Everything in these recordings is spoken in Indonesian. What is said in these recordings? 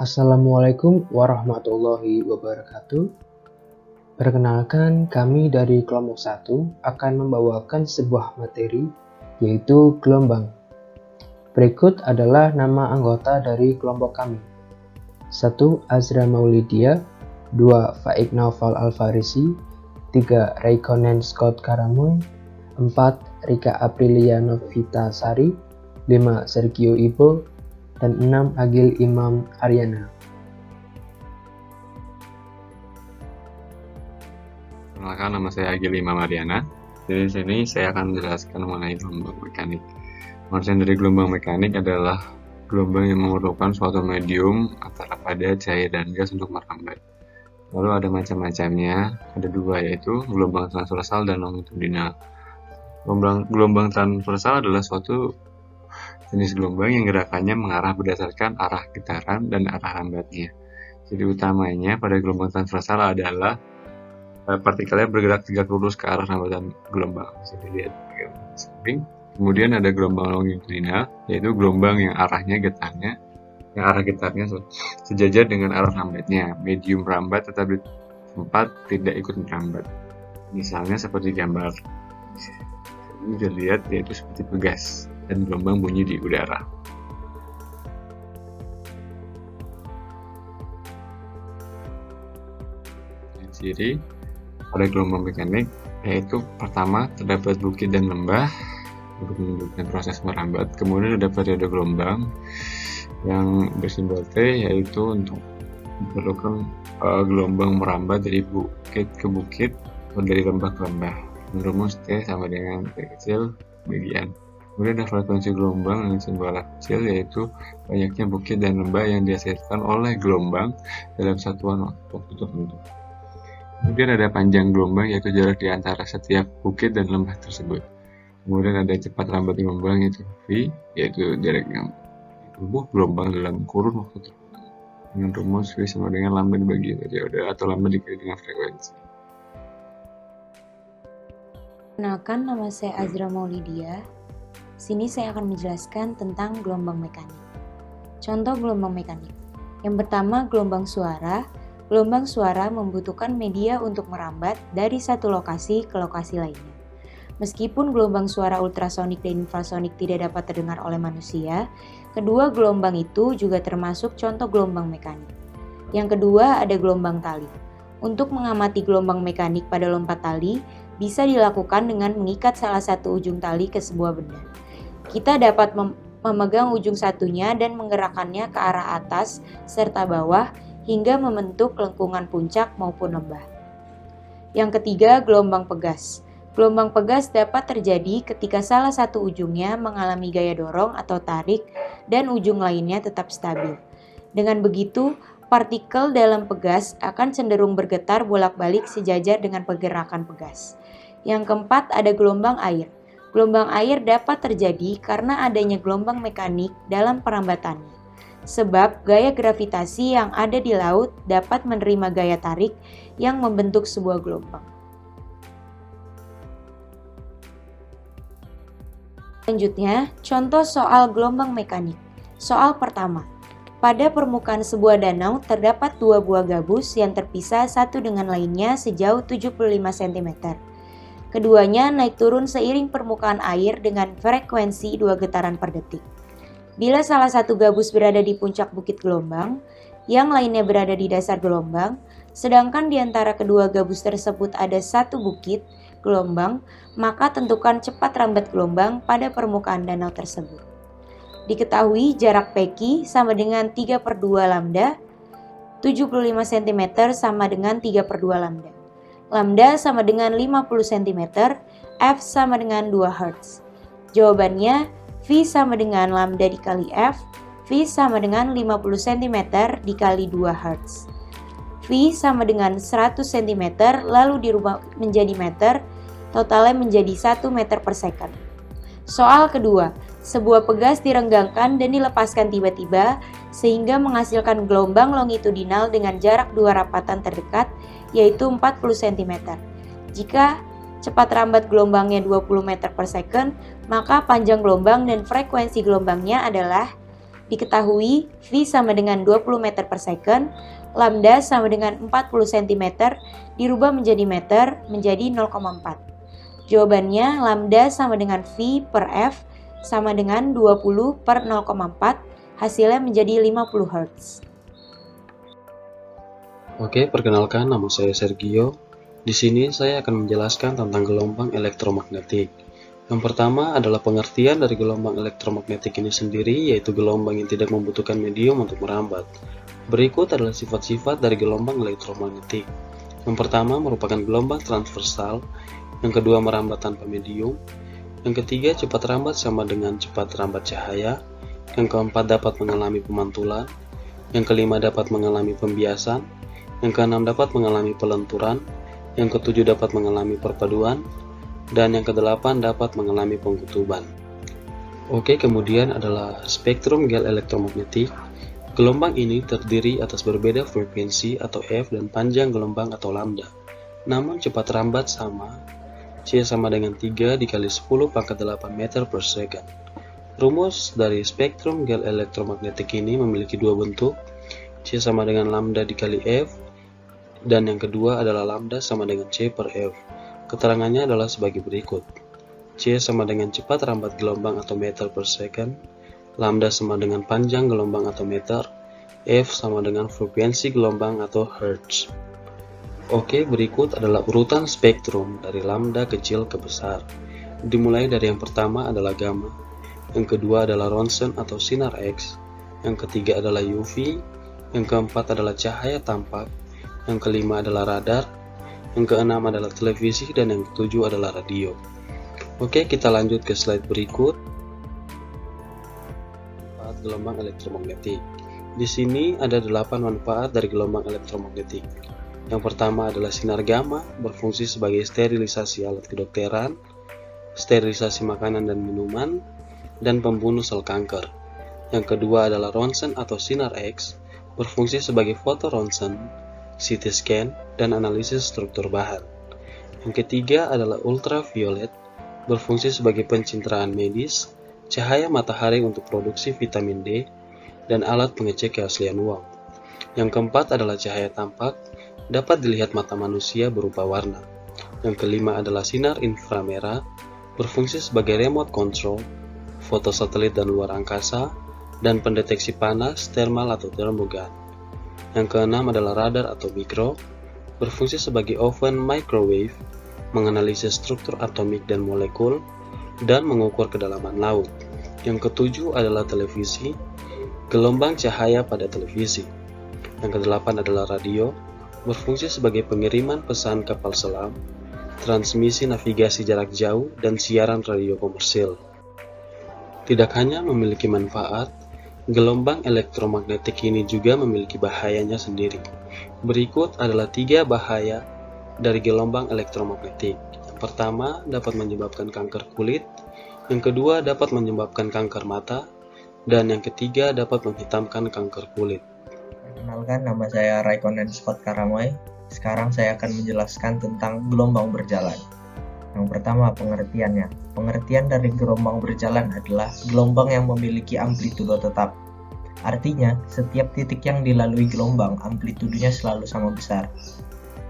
Assalamualaikum warahmatullahi wabarakatuh. Perkenalkan, kami dari kelompok 1 akan membawakan sebuah materi, yaitu gelombang. Berikut adalah nama anggota dari kelompok kami. 1. Azra Maulidia, 2. Faik Naufal Alfarisi, 3. Raikkonen Scott Karamoy, 4. Rika Aprilia Novita Sari, 5. Sergio Ibo, dan 6. Agil Imam Aryana. Perkenalkan, nama saya Agil Imam Aryana. Di sini saya akan menjelaskan mengenai gelombang mekanik. Pengertian dari gelombang mekanik adalah gelombang yang memerlukan suatu medium antara padat, cair, dan gas untuk merambat. Lalu ada macam-macamnya, ada dua, yaitu gelombang transversal dan longitudinal. Gelombang transversal adalah suatu jenis gelombang yang gerakannya mengarah berdasarkan arah getaran dan arah rambatnya. Jadi utamanya pada gelombang transversal adalah partikelnya bergerak tegak lurus ke arah rambatan gelombang. Bisa dilihat di samping. Kemudian ada gelombang longitudinal, yaitu gelombang yang arah getarnya sejajar dengan arah rambatnya. Medium rambat tetap di tempat, tidak ikut merambat. Misalnya seperti gambar ini bisa dilihat, yaitu seperti pegas dan gelombang bunyi di udara. Ciri pada gelombang mekanik yaitu pertama terdapat bukit dan lembah untuk menunjukkan proses merambat. Kemudian ada periode gelombang yang bersimbol T, yaitu untuk memerlukan gelombang merambat dari bukit ke bukit atau dari lembah ke lembah. Rumus T sama dengan T kecil bagian. Kemudian ada frekuensi gelombang dengan simbol kecil, yaitu banyaknya bukit dan lembah yang dihasilkan oleh gelombang dalam satuan waktu tertentu. Kemudian ada panjang gelombang, yaitu jarak di antara setiap bukit dan lembah tersebut. Kemudian ada cepat rambat gelombang, yaitu V, yaitu jarak yang tubuh gelombang dalam kurun waktu tertentu. Dengan rumus V sama dengan lambda dibagi periode atau lambda dikali dengan frekuensi. Perkenalkan, nama saya Azra Maulidia. Sini saya akan menjelaskan tentang gelombang mekanik. Contoh gelombang mekanik. Yang pertama, gelombang suara. Gelombang suara membutuhkan media untuk merambat dari satu lokasi ke lokasi lainnya. Meskipun gelombang suara ultrasonik dan infrasonik tidak dapat terdengar oleh manusia, kedua gelombang itu juga termasuk contoh gelombang mekanik. Yang kedua, ada gelombang tali. Untuk mengamati gelombang mekanik pada lompat tali, bisa dilakukan dengan mengikat salah satu ujung tali ke sebuah benda. Kita dapat memegang ujung satunya dan menggerakkannya ke arah atas serta bawah hingga membentuk lengkungan puncak maupun lembah. Yang ketiga, gelombang pegas. Gelombang pegas dapat terjadi ketika salah satu ujungnya mengalami gaya dorong atau tarik dan ujung lainnya tetap stabil. Dengan begitu, partikel dalam pegas akan cenderung bergetar bolak-balik sejajar dengan pergerakan pegas. Yang keempat, ada gelombang air. Gelombang air dapat terjadi karena adanya gelombang mekanik dalam perambatannya. Sebab gaya gravitasi yang ada di laut dapat menerima gaya tarik yang membentuk sebuah gelombang. Selanjutnya, contoh soal gelombang mekanik. Soal pertama. Pada permukaan sebuah danau terdapat dua buah gabus yang terpisah satu dengan lainnya sejauh 75 cm. Keduanya naik turun seiring permukaan air dengan frekuensi 2 getaran per detik. Bila salah satu gabus berada di puncak bukit gelombang, yang lainnya berada di dasar gelombang, sedangkan di antara kedua gabus tersebut ada satu bukit gelombang, maka tentukan cepat rambat gelombang pada permukaan danau tersebut. Diketahui jarak PQ sama dengan 3/2 lambda, 75 cm sama dengan 3/2 lambda. Lambda sama dengan 50 cm, F sama dengan 2 Hz. Jawabannya, V sama dengan lambda dikali F, V sama dengan 50 cm dikali 2 Hz. V sama dengan 100 cm lalu dirubah menjadi meter, totalnya menjadi 1 meter per second. Soal kedua, sebuah pegas direnggangkan dan dilepaskan tiba-tiba sehingga menghasilkan gelombang longitudinal dengan jarak dua rapatan terdekat, yaitu 40 cm. Jika cepat rambat gelombangnya 20 meter per second, maka panjang gelombang dan frekuensi gelombangnya adalah Diketahui V sama dengan 20 meter per second, lambda sama dengan 40 cm, dirubah menjadi meter menjadi 0,4. Jawabannya lambda sama dengan V per F sama dengan 20 per 0,4, hasilnya menjadi 50 Hz. Oke, perkenalkan, nama saya Sergio. Di sini saya akan menjelaskan tentang gelombang elektromagnetik. Yang pertama adalah pengertian dari gelombang elektromagnetik ini sendiri, yaitu gelombang yang tidak membutuhkan medium untuk merambat. Berikut adalah sifat-sifat dari gelombang elektromagnetik. Yang pertama merupakan gelombang transversal, yang kedua merambat tanpa medium, yang ketiga cepat rambat sama dengan cepat rambat cahaya, yang keempat dapat mengalami pemantulan, yang kelima dapat mengalami pembiasan, yang keenam dapat mengalami pelenturan, yang ketujuh dapat mengalami perpaduan, dan yang kedelapan dapat mengalami pengkutuban. Oke, kemudian adalah spektrum gel elektromagnetik. Gelombang ini terdiri atas berbeda frekuensi atau F dan panjang gelombang atau lambda. Namun cepat rambat sama, C sama dengan 3 dikali 10 pangkat 8 meter per second. Rumus dari spektrum gel elektromagnetik ini memiliki dua bentuk, C sama dengan lambda dikali F, dan yang kedua adalah lambda sama dengan C per F. Keterangannya adalah sebagai berikut. C sama dengan cepat rambat gelombang atau meter per second, lambda sama dengan panjang gelombang atau meter, F sama dengan frekuensi gelombang atau Hertz. Oke, berikut adalah urutan spektrum dari lambda kecil ke besar. Dimulai dari yang pertama adalah gamma, yang kedua adalah ronsen atau sinar X, yang ketiga adalah UV, yang keempat adalah cahaya tampak, yang kelima adalah radar, yang keenam adalah televisi, dan yang ketujuh adalah radio. Oke, kita lanjut ke slide berikut. Manfaat gelombang elektromagnetik. Di sini ada 8 manfaat dari gelombang elektromagnetik. Yang pertama adalah sinar gamma, berfungsi sebagai sterilisasi alat kedokteran, sterilisasi makanan dan minuman, dan pembunuh sel kanker. Yang kedua adalah ronsen atau sinar X, berfungsi sebagai foto ronsen, CT scan, dan analisis struktur bahan. Yang ketiga adalah ultraviolet, berfungsi sebagai pencitraan medis, cahaya matahari untuk produksi vitamin D, dan alat pengecek keaslian uang. Yang keempat adalah cahaya tampak, dapat dilihat mata manusia berupa warna. Yang kelima adalah sinar inframerah, berfungsi sebagai remote control, foto satelit dan luar angkasa, dan pendeteksi panas, thermal atau termogan. Yang keenam adalah radar atau mikro, berfungsi sebagai oven microwave, menganalisis struktur atomik dan molekul, dan mengukur kedalaman laut. Yang ketujuh adalah televisi, gelombang cahaya pada televisi. Yang kedelapan adalah radio, berfungsi sebagai pengiriman pesan kapal selam, transmisi navigasi jarak jauh, dan siaran radio komersil. Tidak hanya memiliki manfaat, gelombang elektromagnetik ini juga memiliki bahayanya sendiri. Berikut adalah 3 bahaya dari gelombang elektromagnetik. Yang pertama, dapat menyebabkan kanker kulit. Yang kedua, dapat menyebabkan kanker mata. Dan yang ketiga, dapat menghitamkan kanker kulit. Perkenalkan, nama saya Raikonen Scott Karamoy. Sekarang saya akan menjelaskan tentang gelombang berjalan. Yang pertama, pengertiannya. Pengertian dari gelombang berjalan adalah gelombang yang memiliki amplitudo tetap. Artinya, setiap titik yang dilalui gelombang, amplitudenya selalu sama besar.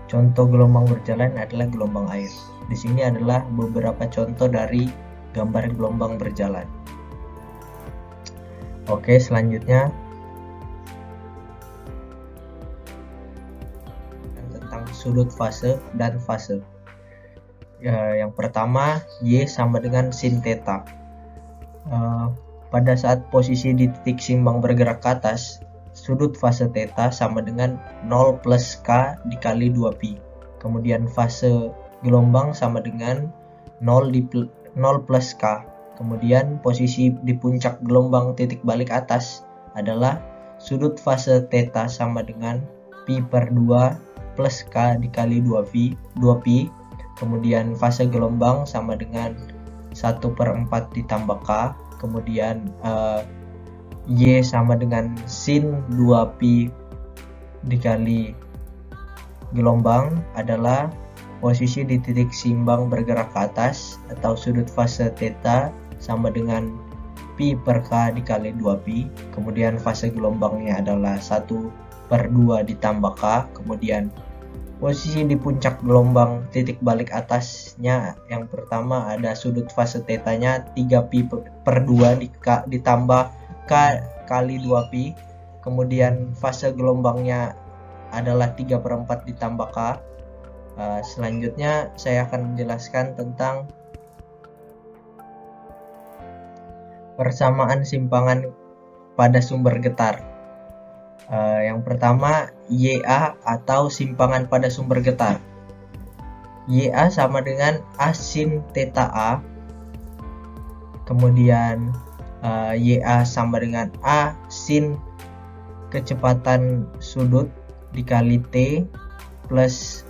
Contoh gelombang berjalan adalah gelombang air. Di sini adalah beberapa contoh dari gambar gelombang berjalan. Oke, selanjutnya tentang sudut fase dan fase. Yang pertama, Y sama dengan sin theta. Pada saat posisi di titik simbang bergerak ke atas, sudut fase theta sama dengan 0 plus K dikali 2pi. Kemudian fase gelombang sama dengan 0 plus K. Kemudian posisi di puncak gelombang titik balik atas adalah sudut fase theta sama dengan pi per 2 plus K dikali 2pi. Kemudian fase gelombang sama dengan 1/4 ditambah K. Kemudian Y sama dengan sin 2pi dikali gelombang adalah posisi di titik simbang bergerak ke atas, atau sudut fase theta sama dengan pi per k dikali 2pi, kemudian fase gelombangnya adalah 1/2 ditambah k, kemudian posisi di puncak gelombang titik balik atasnya yang pertama ada sudut fase tetanya 3pi per 2 ditambah k kali 2pi, kemudian fase gelombangnya adalah 3/4 ditambah k. Selanjutnya saya akan menjelaskan tentang persamaan simpangan pada sumber getar. Yang pertama, YA atau simpangan pada sumber getar. YA sama dengan A sin theta A, kemudian YA sama dengan A sin kecepatan sudut dikali T plus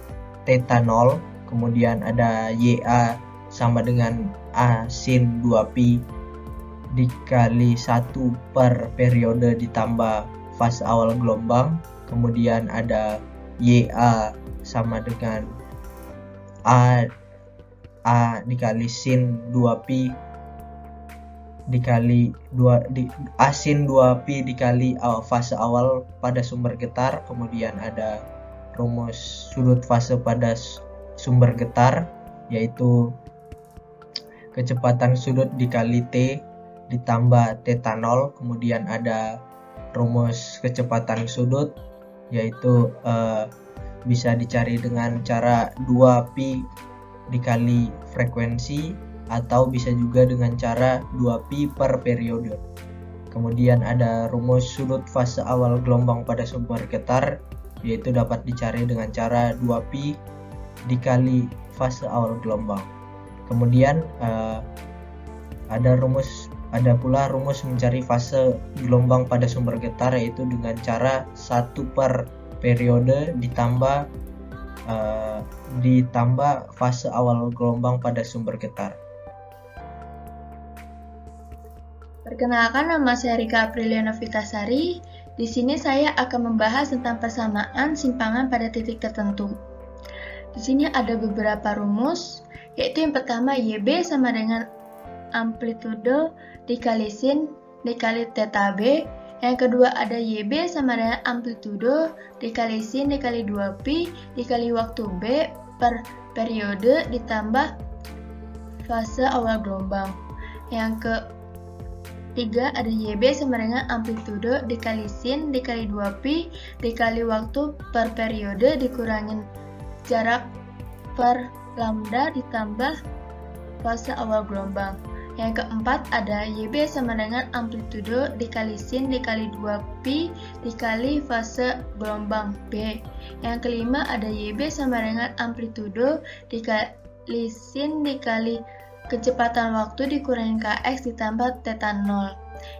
theta 0, kemudian ada YA sama dengan A sin 2pi dikali 1 per periode ditambah fase awal gelombang, kemudian ada YA sama dengan A dikali sin 2pi dikali A sin 2pi dikali fase awal pada sumber getar, kemudian ada rumus sudut fase pada sumber getar, yaitu kecepatan sudut dikali T ditambah theta 0, kemudian ada rumus kecepatan sudut, yaitu bisa dicari dengan cara 2pi dikali frekuensi, atau bisa juga dengan cara 2pi per periode. Kemudian ada rumus sudut fase awal gelombang pada sumber getar, yaitu dapat dicari dengan cara 2pi dikali fase awal gelombang. Kemudian ada pula rumus mencari fase gelombang pada sumber getar, yaitu dengan cara 1 per periode ditambah fase awal gelombang pada sumber getar. Perkenalkan, nama saya Rika Apriliana Vitasari. Di sini saya akan membahas tentang persamaan simpangan pada titik tertentu. Di sini ada beberapa rumus, yaitu yang pertama YB sama dengan amplitude dikali sin dikali theta B. Yang kedua ada YB sama dengan amplitude dikali sin dikali 2pi dikali waktu B per periode ditambah fase awal gelombang. Yang ketiga ada YB sama dengan amplitude dikali sin dikali 2pi dikali waktu per periode dikurangin jarak per lambda ditambah fase awal gelombang. Yang keempat ada YB sama dengan amplitude dikali sin dikali 2pi dikali fase gelombang B. Yang kelima ada YB sama dengan amplitude dikali sin dikali kecepatan waktu dikurangin Kx ditambah theta 0.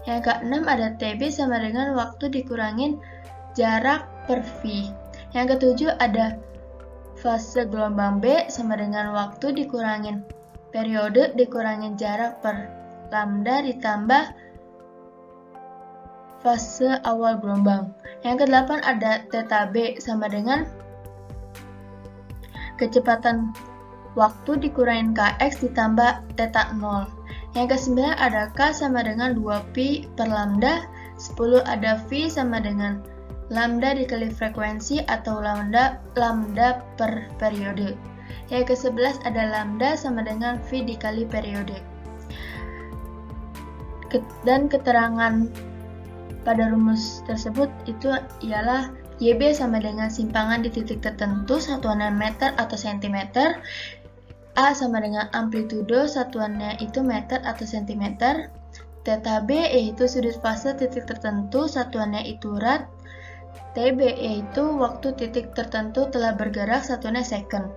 Yang keenam ada TB sama dengan waktu dikurangin jarak per V. Yang ketujuh ada fase gelombang B sama dengan waktu dikurangin periode dikurangin jarak per lambda ditambah fase awal gelombang. Yang kedelapan ada theta B sama dengan kecepatan waktu dikurangin Kx ditambah theta 0. Yang ke-9 ada K sama dengan 2pi per lambda. 10 ada V sama dengan lambda dikali frekuensi atau lambda per periode. Yang ke-11 ada lambda sama dengan V dikali periode. Dan keterangan pada rumus tersebut itu ialah YB sama dengan simpangan di titik tertentu, satuannya meter atau sentimeter. A sama dengan amplitude, satuannya itu meter atau sentimeter. Theta B yaitu sudut fase titik tertentu, satuannya itu rad. TB yaitu waktu titik tertentu telah bergerak, satuannya second.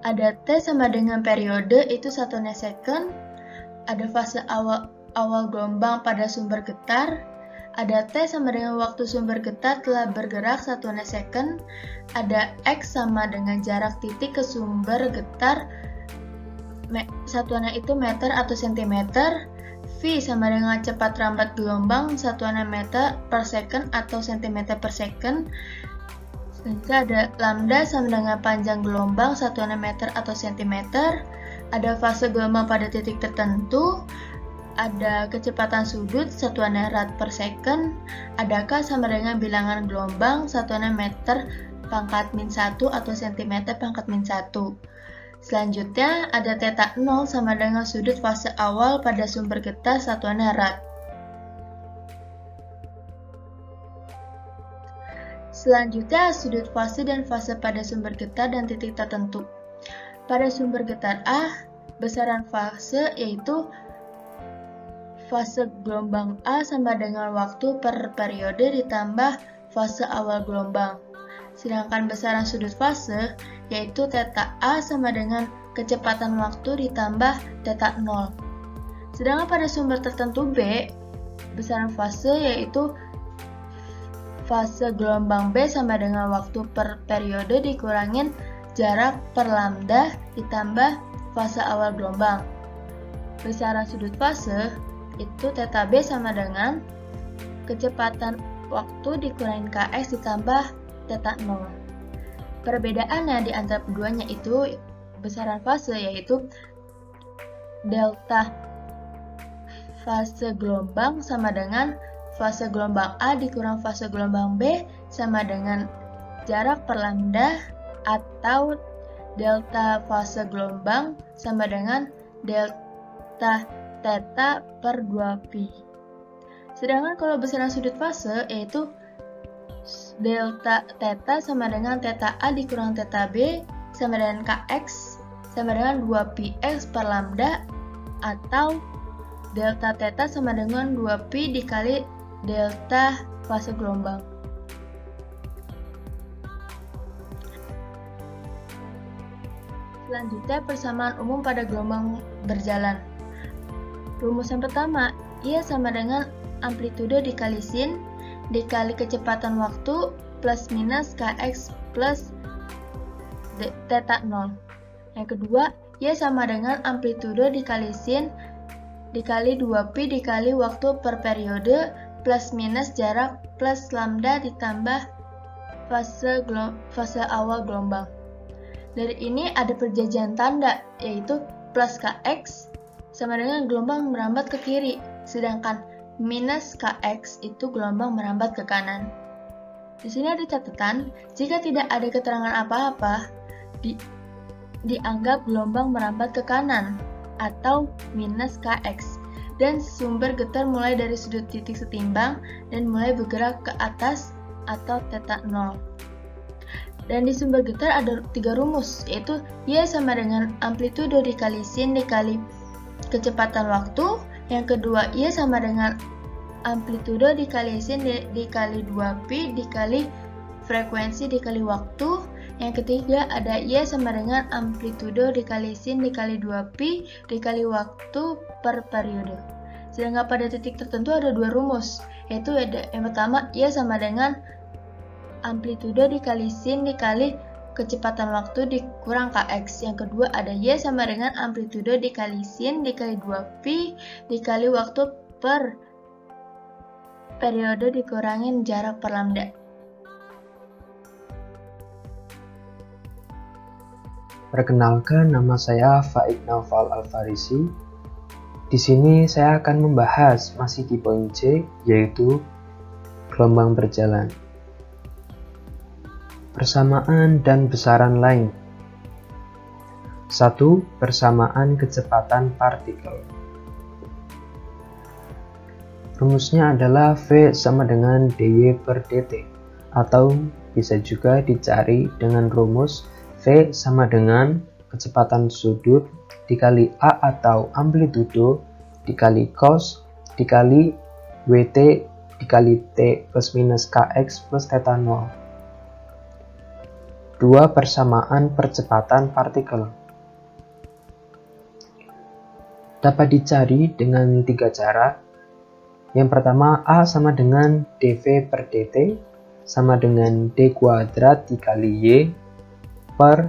Ada T sama dengan periode, itu satuannya second. Ada fase awal gelombang pada sumber getar. Ada T sama dengan waktu sumber getar telah bergerak, satuannya second. Ada X sama dengan jarak titik ke sumber getar, satuannya itu meter atau sentimeter. V sama dengan cepat rambat gelombang, satuannya meter per second atau sentimeter per second. Selanjutnya ada lambda sama dengan panjang gelombang, satuannya meter atau sentimeter. Ada fase gelombang pada titik tertentu. ada kecepatan sudut satuannya rad per second, ada K sama dengan bilangan gelombang satuannya meter pangkat min 1 atau cm pangkat min 1. Selanjutnya ada theta 0 sama dengan sudut fase awal pada sumber getah satuannya rad. Selanjutnya sudut fase dan fase pada sumber getah dan titik tertentu. Pada sumber getah A, besaran fase yaitu fase gelombang A sama dengan waktu per periode ditambah fase awal gelombang. Sedangkan besaran sudut fase yaitu theta A sama dengan kecepatan waktu ditambah theta 0. Sedangkan pada sumber tertentu B, besaran fase yaitu fase gelombang B sama dengan waktu per periode dikurangin jarak per lambda ditambah fase awal gelombang. Besaran sudut fase itu theta B sama dengan kecepatan waktu dikurangin Kx ditambah theta 0. Perbedaannya di antara keduanya itu besaran fase yaitu delta fase gelombang sama dengan fase gelombang A dikurang fase gelombang B sama dengan jarak per lambda, atau delta fase gelombang sama dengan delta theta per 2pi. Sedangkan kalau besaran sudut fase yaitu delta theta sama dengan theta A dikurang theta B sama dengan Kx sama dengan 2πx per lambda, atau delta theta sama dengan 2pi dikali delta fase gelombang. Selanjutnya persamaan umum pada gelombang berjalan. Rumus yang pertama, ia sama dengan amplitude dikali sin dikali kecepatan waktu plus minus Kx plus theta 0. Yang kedua, ia sama dengan amplitude dikali sin dikali 2pi dikali waktu per periode plus minus jarak plus lambda ditambah fase awal gelombang. Dari ini ada perjanjian tanda, yaitu plus Kx sama dengan gelombang merambat ke kiri, sedangkan minus Kx itu gelombang merambat ke kanan. Di sini ada catatan, jika tidak ada keterangan apa-apa, dianggap gelombang merambat ke kanan atau minus Kx, dan sumber getar mulai dari sudut titik setimbang dan mulai bergerak ke atas atau theta 0. Dan di sumber getar ada 3 rumus, yaitu Y sama dengan amplitude dikali sin dikali kecepatan waktu. Yang kedua, Y sama dengan amplitude dikali sin dikali 2pi dikali frekuensi dikali waktu. Yang ketiga ada Y sama dengan amplitude dikali sin dikali 2pi dikali waktu per periode. Sedangkan pada titik tertentu ada 2 rumus, yaitu yang pertama Y sama dengan amplitude dikali sin dikali kecepatan waktu dikurang Kx. Yang kedua ada Y sama dengan amplitude dikali sin dikali 2pi dikali waktu per periode dikurangin jarak per lambda. Perkenalkan, nama saya Faik Naufal Alfarisi. Di sini saya akan membahas masih di poin C, yaitu gelombang berjalan. Persamaan dan besaran lain. 1. Persamaan kecepatan partikel. Rumusnya adalah V sama dengan dy per dt, atau bisa juga dicari dengan rumus V sama dengan kecepatan sudut dikali A atau amplitudo dikali cos dikali Wt dikali T plus minus Kx plus theta 0. 2. Persamaan percepatan partikel. Dapat dicari dengan 3 cara. Yang pertama, A sama dengan dv per dt sama dengan d kuadrat dikali y per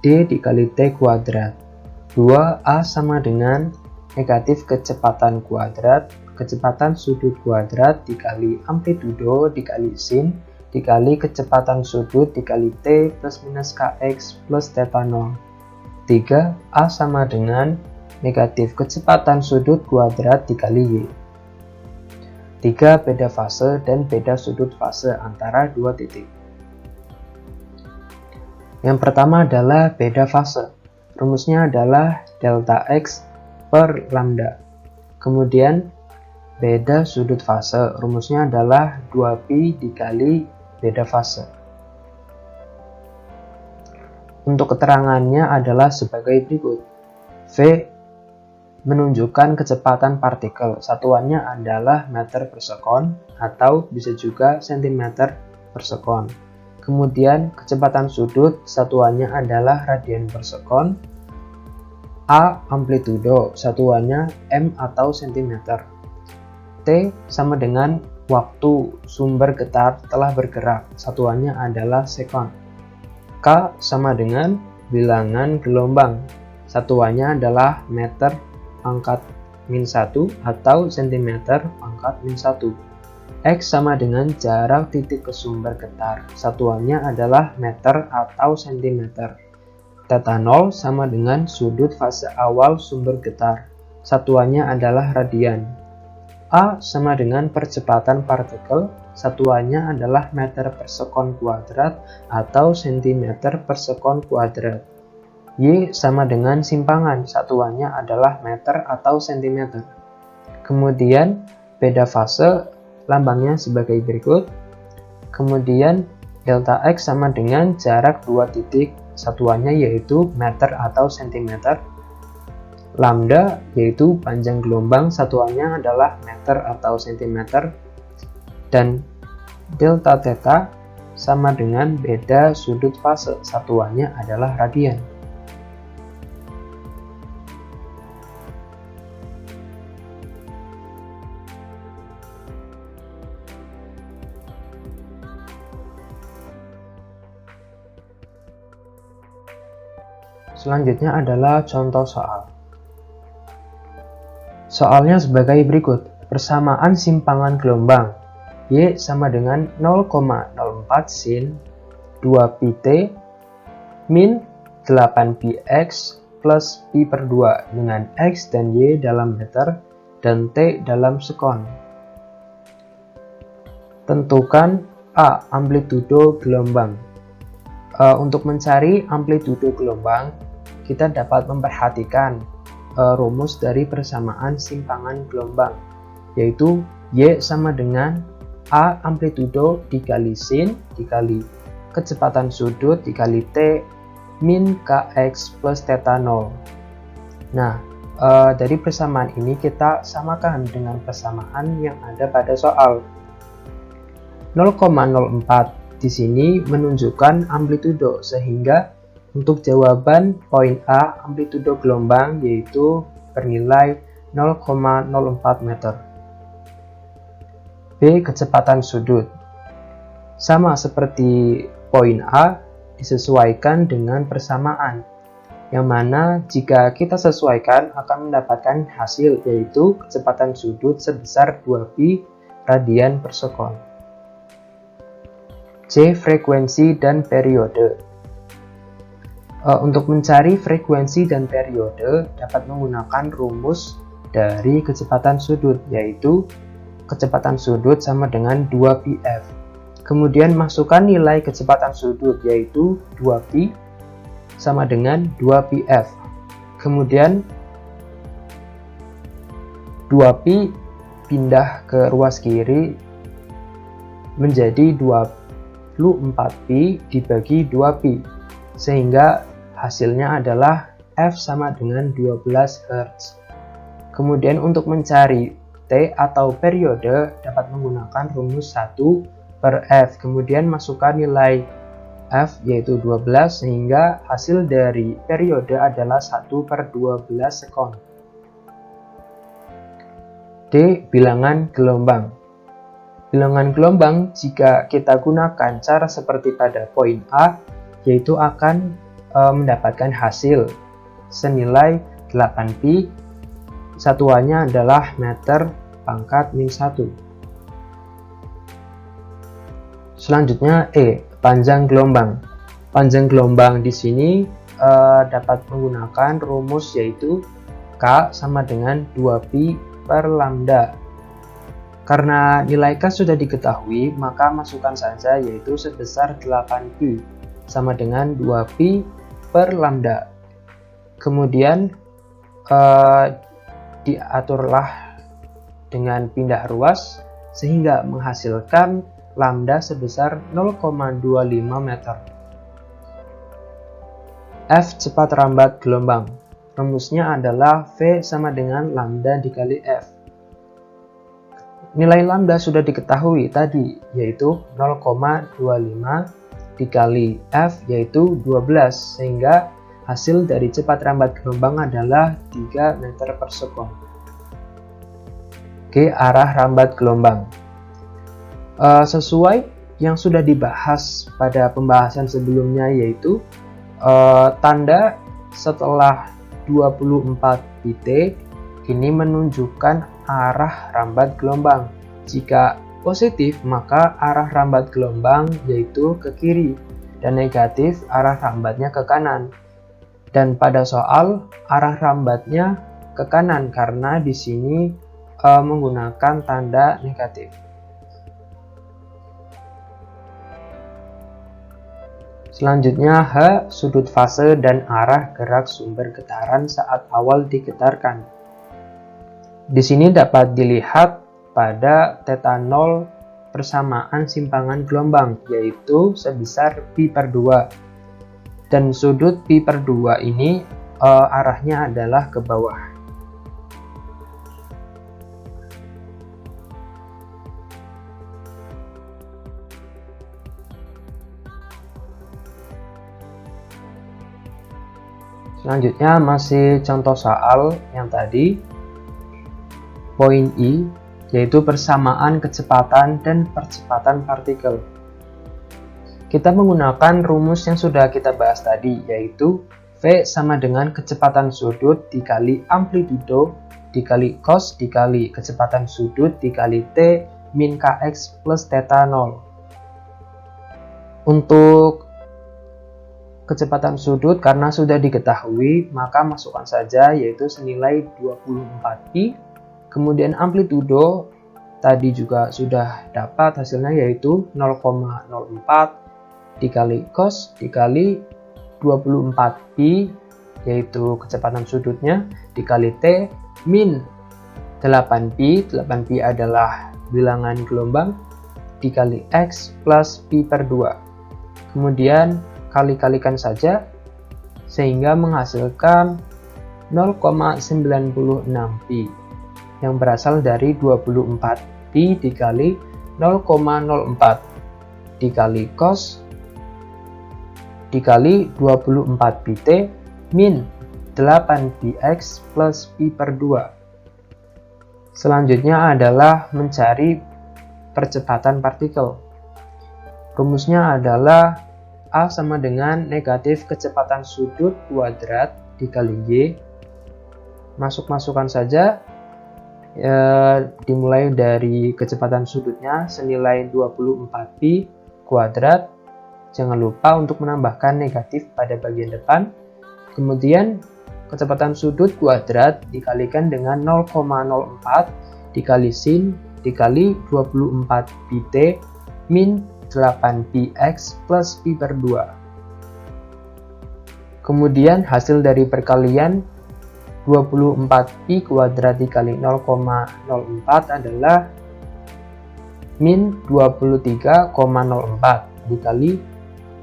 d dikali t kuadrat. 2. A sama dengan negatif kecepatan kuadrat, kecepatan sudut kuadrat dikali amplitudo dikali sin dikali kecepatan sudut dikali t plus minus kx plus theta 0. 3. A sama dengan negatif kecepatan sudut kuadrat dikali Y. 3. Beda fase dan beda sudut fase antara dua titik. Yang pertama adalah beda fase. Rumusnya adalah delta X per lambda. Kemudian beda sudut fase. Rumusnya adalah 2pi dikali beda fase. Untuk keterangannya adalah sebagai berikut. V menunjukkan kecepatan partikel, satuannya adalah meter per sekon atau bisa juga sentimeter per sekon. Kemudian kecepatan sudut, satuannya adalah radian per sekon. A amplitudo, satuannya m atau sentimeter. T sama dengan waktu sumber getar telah bergerak, satuannya adalah sekon. K sama dengan bilangan gelombang, satuannya adalah meter pangkat min 1 atau cm pangkat min 1. X sama dengan jarak titik ke sumber getar, satuannya adalah meter atau cm. Theta 0 sama dengan sudut fase awal sumber getar, satuannya adalah radian. A sama dengan percepatan partikel, satuannya adalah meter per sekon kuadrat atau cm per sekon kuadrat. Y sama dengan simpangan, satuannya adalah meter atau sentimeter. Kemudian beda fase, lambangnya sebagai berikut. Kemudian delta X sama dengan jarak dua titik, satuannya yaitu meter atau sentimeter. Lambda yaitu panjang gelombang, satuannya adalah meter atau sentimeter. Dan delta theta sama dengan beda sudut fase, satuannya adalah radian. Selanjutnya adalah contoh soal. Soalnya sebagai berikut. Persamaan simpangan gelombang. Y sama dengan 0,04 sin 2pt min 8px plus pi per 2 dengan x dan y dalam meter dan t dalam sekon. Tentukan A. Amplitudo gelombang. Untuk mencari amplitudo gelombang, kita dapat memperhatikan rumus dari persamaan simpangan gelombang, yaitu Y sama dengan A amplitudo dikali sin dikali kecepatan sudut dikali T min Kx plus theta 0. Nah, dari persamaan ini kita samakan dengan persamaan yang ada pada soal. 0,04 di sini menunjukkan amplitudo, sehingga untuk jawaban poin A amplitudo gelombang yaitu bernilai 0,04 meter. B. Kecepatan sudut. Sama seperti poin A, disesuaikan dengan persamaan, yang mana jika kita sesuaikan akan mendapatkan hasil yaitu kecepatan sudut sebesar 2pi radian per sekon. C. Frekuensi dan periode. Untuk mencari frekuensi dan periode dapat menggunakan rumus dari kecepatan sudut, yaitu kecepatan sudut sama dengan 2πf. Kemudian masukkan nilai kecepatan sudut, yaitu 2pi sama dengan 2πf. Kemudian 2pi pindah ke ruas kiri menjadi 24pi dibagi 2pi, sehingga hasilnya adalah F sama dengan 12 Hz. Kemudian untuk mencari T atau periode dapat menggunakan rumus 1 per F. Kemudian masukkan nilai F yaitu 12, sehingga hasil dari periode adalah 1 per 12 sekon. D. Bilangan gelombang. Bilangan gelombang jika kita gunakan cara seperti pada poin A, yaitu akan mendapatkan hasil senilai 8pi, satuannya adalah meter pangkat min 1. Selanjutnya E. Panjang gelombang. Panjang gelombang di sini dapat menggunakan rumus yaitu K sama dengan 2pi per lambda. Karena nilai K sudah diketahui, maka masukkan saja yaitu sebesar 8pi sama dengan 2pi per lambda. Kemudian diaturlah dengan pindah ruas sehingga menghasilkan lambda sebesar 0,25 meter. F cepat rambat gelombang. Rumusnya adalah V sama dengan lambda dikali F. Nilai lambda sudah diketahui tadi, yaitu 0,25 dikali F, yaitu 12, sehingga hasil dari cepat rambat gelombang adalah 3 meter per sekon. Oke, arah rambat gelombang. Sesuai yang sudah dibahas pada pembahasan sebelumnya, yaitu tanda setelah 24 pt ini menunjukkan arah rambat gelombang. Jika positif, maka arah rambat gelombang yaitu ke kiri, dan negatif arah rambatnya ke kanan. Dan pada soal arah rambatnya ke kanan karena di sini menggunakan tanda negatif. Selanjutnya H, sudut fase dan arah gerak sumber getaran saat awal digetarkan. Di sini dapat dilihat pada θ0 persamaan simpangan gelombang, yaitu sebesar pi per 2. Dan sudut pi per 2 ini arahnya adalah ke bawah. Selanjutnya masih contoh soal yang tadi, poin I, yaitu persamaan kecepatan dan percepatan partikel. Kita menggunakan rumus yang sudah kita bahas tadi, yaitu V sama dengan kecepatan sudut dikali amplitudo dikali cos dikali kecepatan sudut dikali T min Kx plus θ0. Untuk kecepatan sudut karena sudah diketahui, maka masukkan saja yaitu senilai 24pi. Kemudian amplitudo tadi juga sudah dapat hasilnya yaitu 0,04 dikali cos dikali 24pi, yaitu kecepatan sudutnya, dikali T min 8pi. 8pi adalah bilangan gelombang, dikali X plus pi per 2. Kemudian kali-kalikan saja sehingga menghasilkan 0,96pi yang berasal dari 24pi dikali 0,04 dikali cos dikali 24pt min 8px plus pi per 2. Selanjutnya adalah mencari percepatan partikel. Rumusnya adalah A sama dengan negatif kecepatan sudut kuadrat dikali Y. Masukkan saja, dimulai dari kecepatan sudutnya senilai 24pi kuadrat. Jangan lupa untuk menambahkan negatif pada bagian depan. Kemudian kecepatan sudut kuadrat dikalikan dengan 0,04 dikali sin dikali 24pt min 8px plus pi per 2. Kemudian hasil dari perkalian 24pi kuadrat dikali 0,04 adalah min 23,04 dikali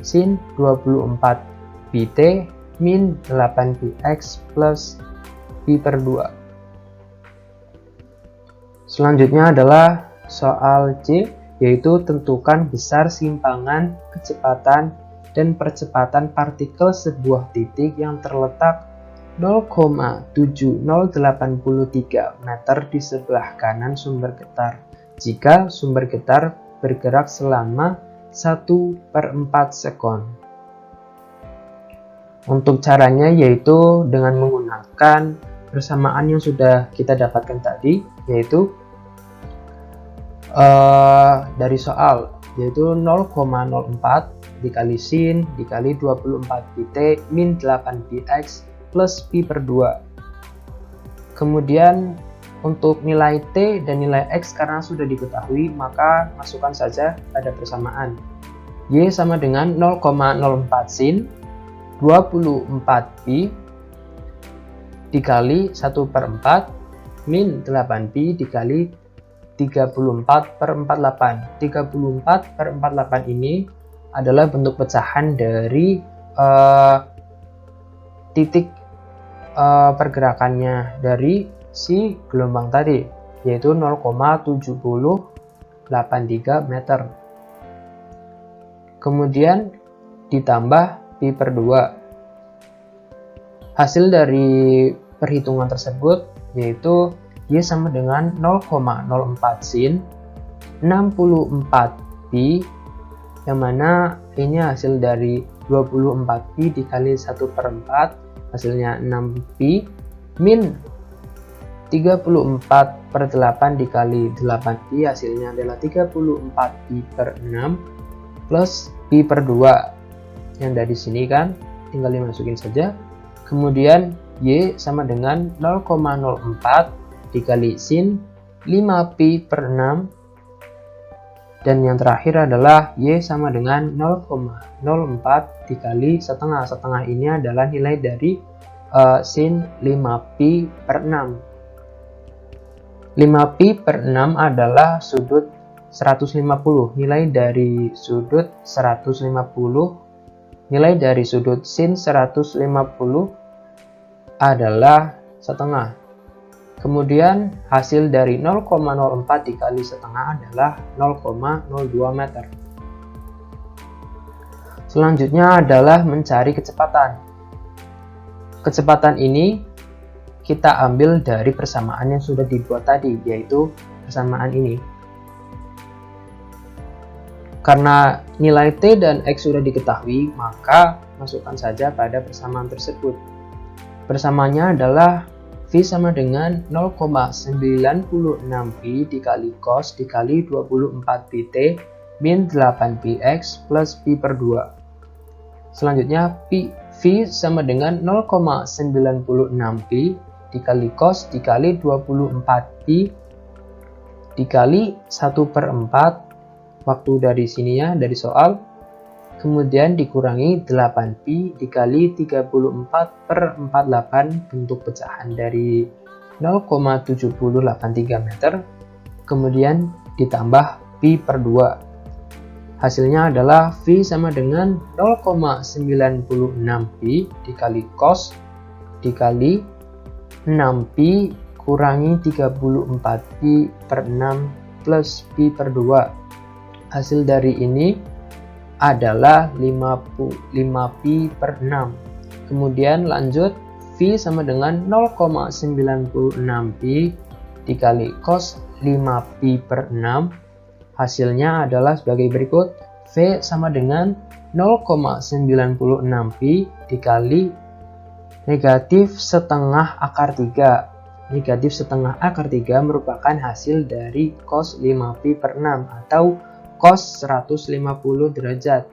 sin 24pt min 8px plus pi per 2. Selanjutnya adalah soal C, yaitu tentukan besar simpangan, kecepatan, dan percepatan partikel sebuah titik yang terletak 0,7083 meter di sebelah kanan sumber getar, jika sumber getar bergerak selama 1/4 sekon. Untuk caranya yaitu dengan menggunakan persamaan yang sudah kita dapatkan tadi, yaitu dari soal, yaitu 0,04 dikali sin dikali 24pt min 8px plus pi per 2. Kemudian untuk nilai T dan nilai X karena sudah diketahui, maka masukkan saja pada persamaan. Y sama dengan 0,04 sin 24pi dikali 1/4 min 8pi dikali 34/48. 34/48 ini adalah bentuk pecahan dari titik pergerakannya dari si gelombang tadi, yaitu 0,7083 meter. Kemudian ditambah pi per 2. Hasil dari perhitungan tersebut yaitu Y sama dengan 0,04 sin 64pi, yang mana ini hasil dari 24pi dikali 1/4, hasilnya 6pi, min 34/8 dikali 8pi, hasilnya adalah 34pi per 6, plus pi per 2 yang dari sini kan tinggal dimasukin saja. Kemudian Y sama dengan 0,04 dikali sin 5pi per 6, dan yang terakhir adalah Y sama dengan 0,04 dikali setengah. Setengah ini adalah nilai dari sin 5pi per 6. 5pi per 6 adalah sudut 150. Nilai dari sudut 150, nilai dari sudut sin 150 adalah setengah. Kemudian hasil dari 0,04 dikali setengah adalah 0,02 meter. Selanjutnya adalah mencari kecepatan. Kecepatan ini kita ambil dari persamaan yang sudah dibuat tadi, yaitu persamaan ini. Karena nilai T dan X sudah diketahui, maka masukkan saja pada persamaan tersebut. Persamaannya adalah V sama dengan 0,96pi dikali cos dikali 24pt min 8px plus pi per 2. Selanjutnya V sama dengan 0,96pi dikali cos dikali 24pi dikali 1/4 waktu dari sininya dari soal, kemudian dikurangi 8pi dikali 34/48 bentuk pecahan dari 0,7083 meter, kemudian ditambah pi per 2. Hasilnya adalah V sama dengan 0,96pi dikali cos dikali 6pi kurangi 34pi per 6 plus pi per 2. Hasil dari ini adalah 5pi per 6. Kemudian lanjut, V sama dengan 0,96pi dikali cos 5pi per 6. Hasilnya adalah sebagai berikut. V sama dengan 0,96pi dikali negatif setengah akar 3. Negatif setengah akar 3 merupakan hasil dari cos 5pi per 6 atau cos 150 derajat.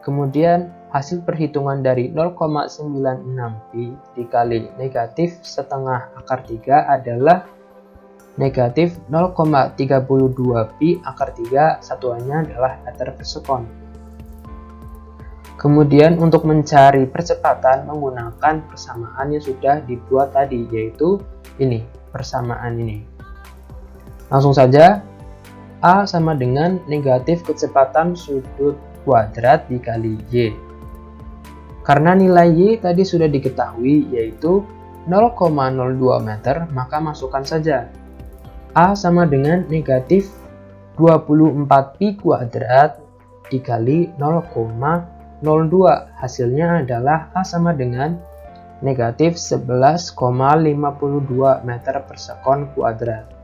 Kemudian hasil perhitungan dari 0,96pi dikali negatif setengah akar 3 adalah negatif 0,32pi akar 3, satuannya adalah meter per sekon. Kemudian untuk mencari percepatan menggunakan persamaan yang sudah dibuat tadi, yaitu ini, persamaan ini. Langsung saja, A sama dengan negatif kecepatan sudut kuadrat dikali Y. Karena nilai Y tadi sudah diketahui yaitu 0,02 meter, maka masukkan saja. A sama dengan negatif 24pi kuadrat dikali 0,02. Hasilnya adalah A sama dengan negatif 11,52 meter per sekon kuadrat.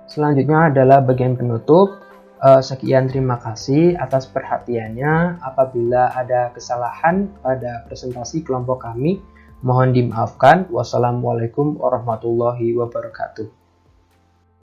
Selanjutnya adalah bagian penutup. Sekian, terima kasih atas perhatiannya. Apabila ada kesalahan pada presentasi kelompok kami, mohon dimaafkan. Wassalamualaikum warahmatullahi wabarakatuh.